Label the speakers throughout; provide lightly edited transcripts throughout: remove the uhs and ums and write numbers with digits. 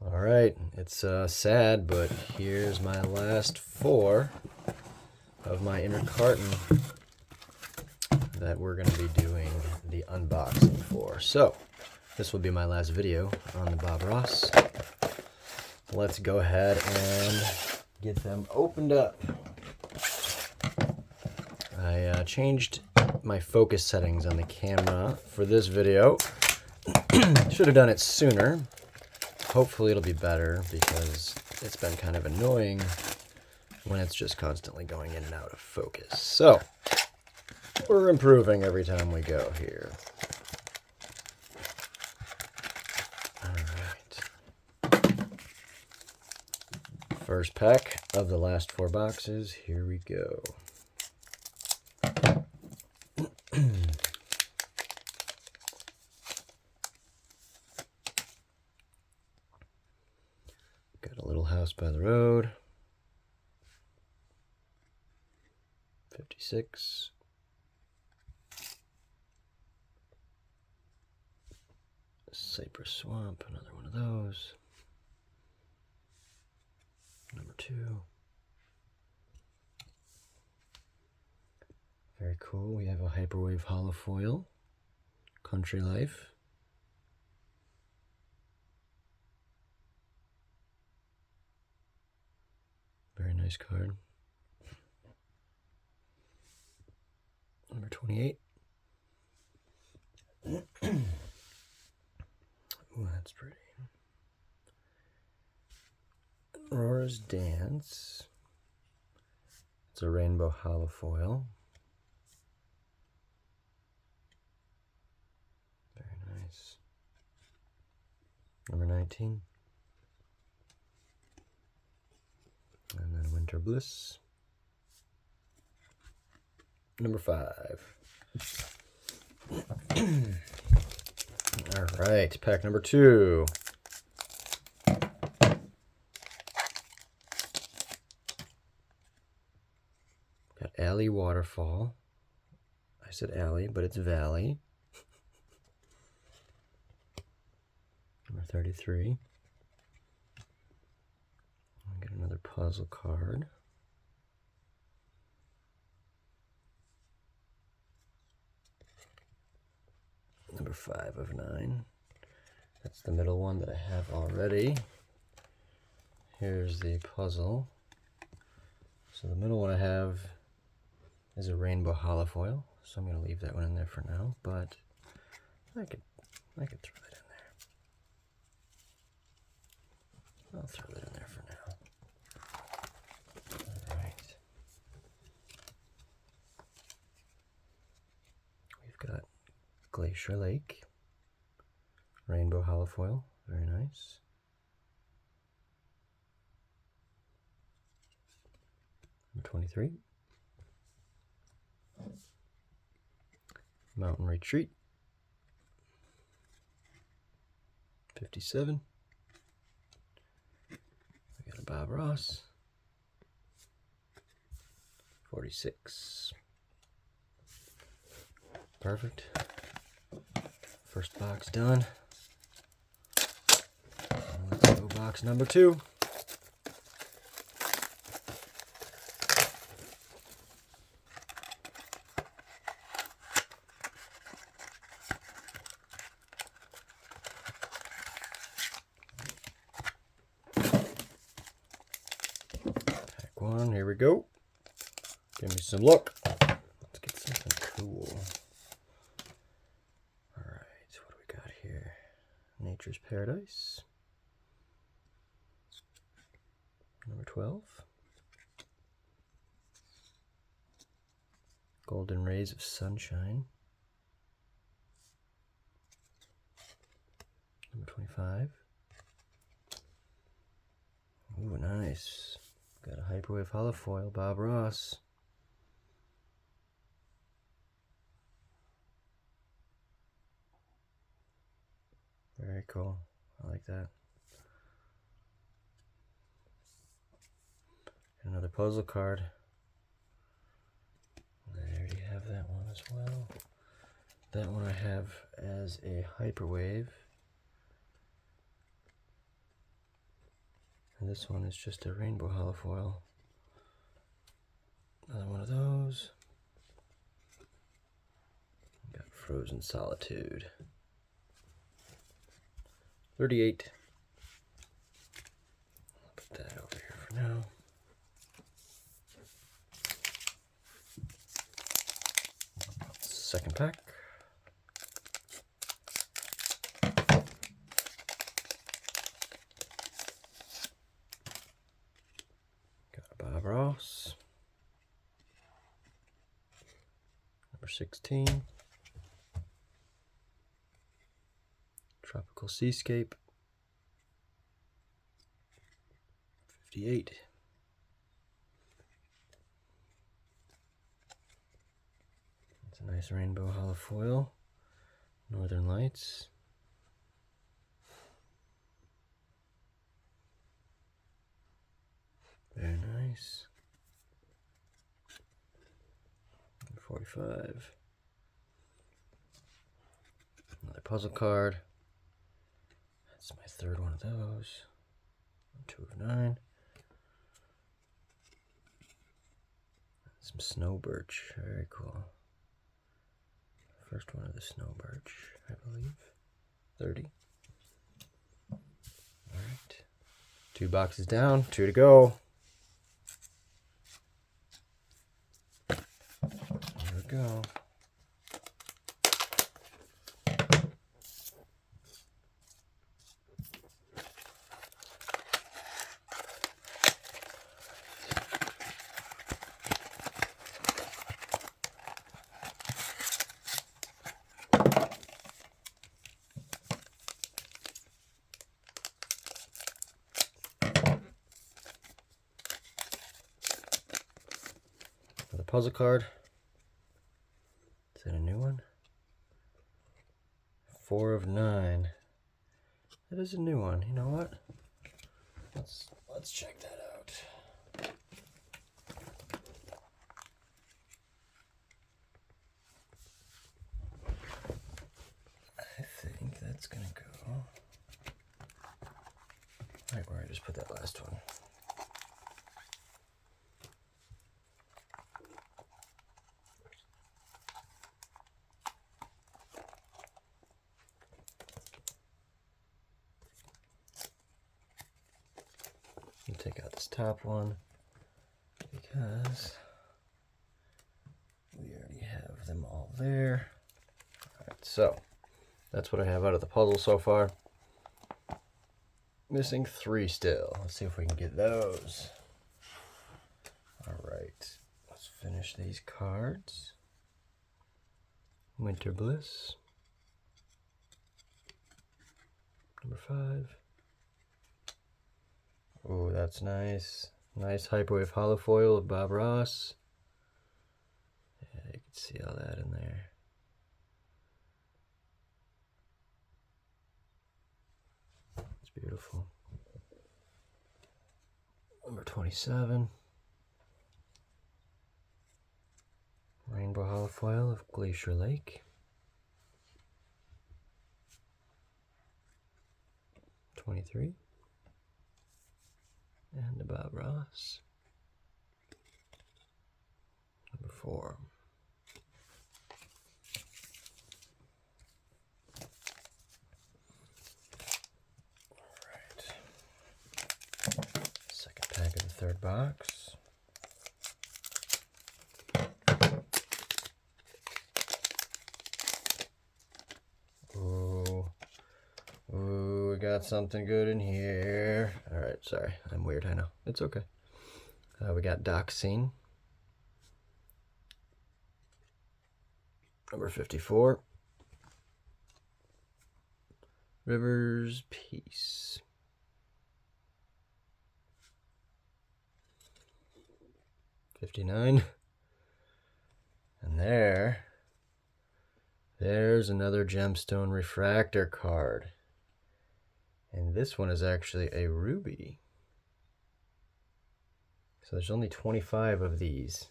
Speaker 1: All right, it's sad, but here's my last 4 of my inner carton that we're going to be doing the unboxing for. So, this will be my last video on the Bob Ross. Let's go ahead and get them opened up. I changed my focus settings on the camera for this video. Should have done it sooner. Hopefully it'll be better because it's been kind of annoying when it's just constantly going in and out of focus. So, we're improving every time we go here. All right. First pack of the last 4 boxes. Here we go. Got a little house by the road. 56. Cypress Swamp, another one of those. Number 2. Very cool. We have a Hyperwave Holofoil. Country Life. Very nice card. Number 28. Ooh, that's pretty. Aurora's Dance. It's a rainbow holofoil. Very nice. Number 19. And then Winter Bliss. Number 5. All right, pack number 2. Got Alley Waterfall. I said Alley, but it's Valley. Number 33. I'll get another puzzle card. Number 5 of 9. That's the middle one that I have already. Here's the puzzle. So the middle one I have is a rainbow holofoil. So I'm going to leave that one in there for now, but I could throw that in there. I'll throw that in there for now. All right. We've got Glacier Lake, rainbow holofoil, very nice. Number 23. Mountain Retreat. 57. We got a Bob Ross. 46. Perfect. First box done. Let's go box number 2. Pack 1, here we go. Give me some luck. Let's get something cool. Nature's Paradise. Number 12. Golden Rays of Sunshine. Number 25. Ooh, nice. Got a Hyperwave Holofoil, Bob Ross. Very cool. I like that. Another puzzle card. There you have that one as well. That one I have as a Hyperwave. this one is just a rainbow holofoil. Another one of those. Got Frozen Solitude. 38. I'll put that over here for now. Second pack. Got a Bob Ross. Number 16. Tropical Seascape. 58. It's a nice rainbow holofoil. Northern Lights. Very nice. 45. Another puzzle card. That's my third one of those. 2 of 9. Some snow birch. Very cool. First one of the snow birch, I believe. 30. Alright. 2 boxes down, 2 to go. There we go. Puzzle card. Is that a new one? 4 of 9. That is a new one. You know what? Let's check that out. I think that's gonna go right where I just put that last one. Take out this top one because we already have them all there. All right, so that's what I have out of the puzzle so far. Missing 3 still. Let's see if we can get those. All right, let's finish these cards. Winter Bliss. Number 5. Oh, that's nice. Nice Hyperwave holofoil of Bob Ross. Yeah, you can see all that in there. It's beautiful. Number 27. Rainbow holofoil of Glacier Lake. 23. And the Bob Ross. Number 4. Alright. Second pack of the third box. Ooh, we got something good in here. Alright, sorry. I'm weird, I know. It's okay. We got Doxine. Number 54. River's Peace. 59. And there's another Gemstone Refractor card. And this one is actually a ruby. So there's only 25 of these.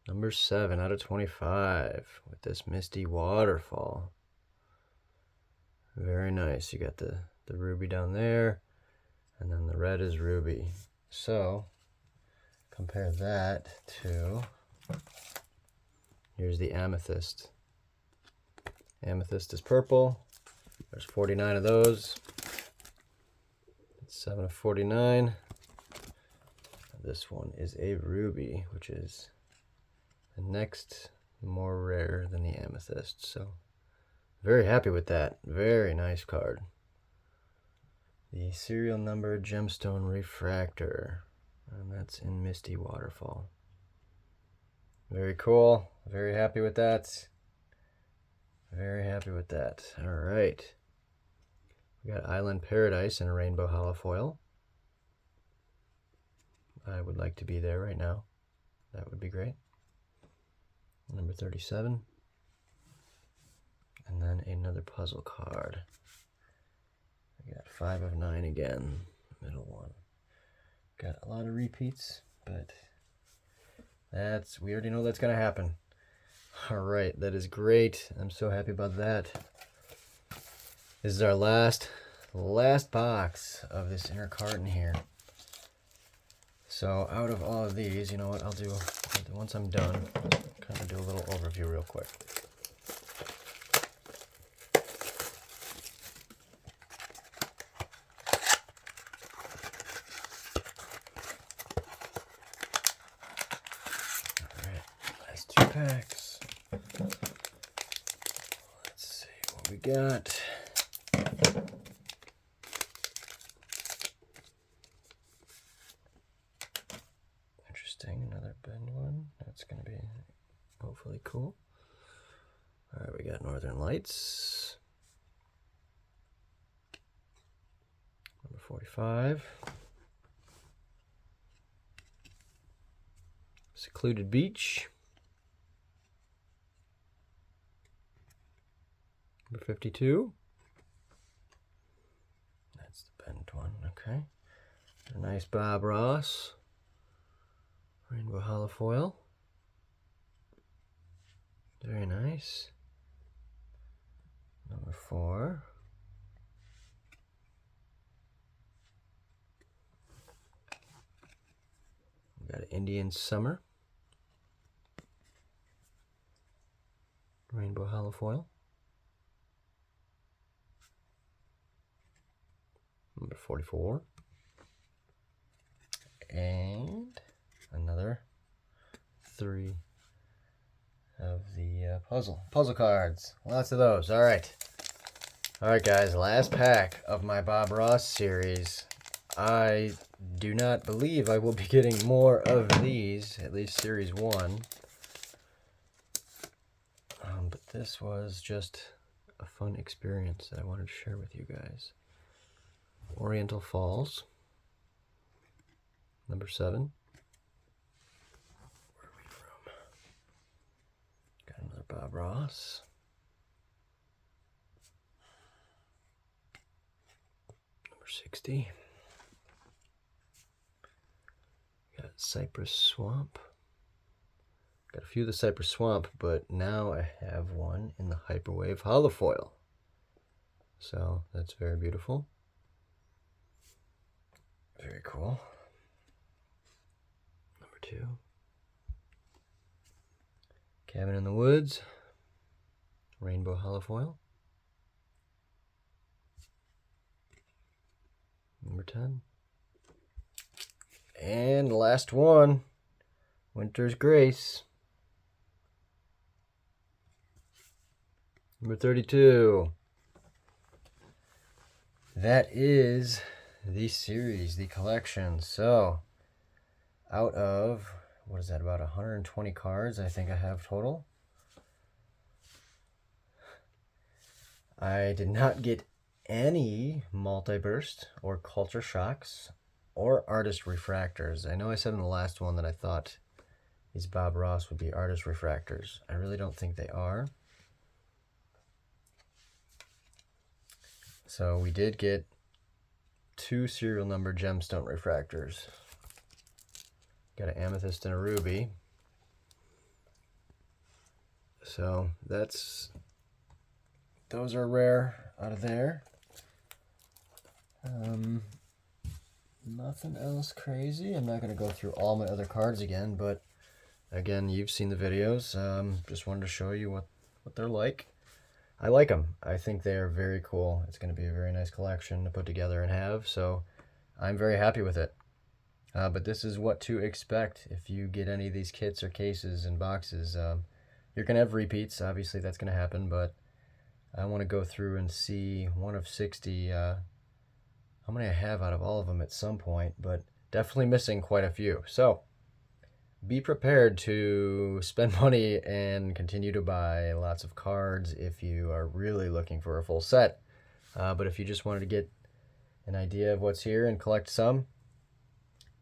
Speaker 1: Number 7 out of 25 with this Misty Waterfall. Very nice. You got the ruby down there. And then the red is ruby. So compare that to, here's the amethyst. Amethyst is purple. There's 49 of those. That's 7 of 49. This one is a ruby, which is the next more rare than the amethyst. So very happy with that. Very nice card. The serial number Gemstone Refractor. And that's in Misty Waterfall. Very cool. Very happy with that. Very happy with that. All right. We got Island Paradise and a Rainbow Holofoil. I would like to be there right now. That would be great. Number 37. And then another puzzle card. We got 5 of 9 again. Middle one. Got a lot of repeats, but we already know that's going to happen. All right, that is great. I'm so happy about that. This is our last box of this inner carton here. So out of all of these, you know what I'll do, once I'm done, kind of do a little overview real quick. All right, last 2 packs. Let's see what we got. Another bend one. That's going to be hopefully cool. All right, we got Northern Lights. Number 45. Secluded Beach. Number 52. That's the bent one, okay. A nice Bob Ross. Rainbow Holofoil. Very nice. Number 4. We got Indian Summer. Rainbow Holofoil. Number 44. And another 3 of the puzzle cards. Lots of those. All right, guys. Last pack of my Bob Ross series. I do not believe I will be getting more of these. At least series 1. But this was just a fun experience that I wanted to share with you guys. Oriental Falls. Number 7. Another Bob Ross. Number 60. Got Cypress Swamp. Got a few of the Cypress Swamp, but now I have one in the Hyperwave Holofoil. So that's very beautiful. Very cool. Number 2. Cabin in the Woods, Rainbow Holofoil. Number 10. And last one, Winter's Grace. Number 32. That is the series, the collection. So, out of, what is that, about 120 cards I think I have total. I did not get any multi-burst or culture shocks or artist refractors. I know I said in the last one that I thought these Bob Ross would be artist refractors. I really don't think they are. So we did get 2 serial number Gemstone refractors. Got an amethyst and a ruby. So those are rare out of there. Nothing else crazy. I'm not going to go through all my other cards again, but again, you've seen the videos. Just wanted to show you what they're like. I like them. I think they are very cool. It's going to be a very nice collection to put together and have, so I'm very happy with it. But this is what to expect if you get any of these kits or cases and boxes. You're going to have repeats. Obviously, that's going to happen, but I want to go through and see one of 60 how many I have out of all of them at some point, but definitely missing quite a few. So be prepared to spend money and continue to buy lots of cards if you are really looking for a full set. But if you just wanted to get an idea of what's here and collect some,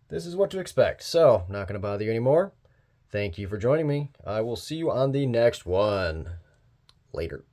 Speaker 1: this is what to expect. So I'm not going to bother you anymore. Thank you for joining me. I will see you on the next one. Later.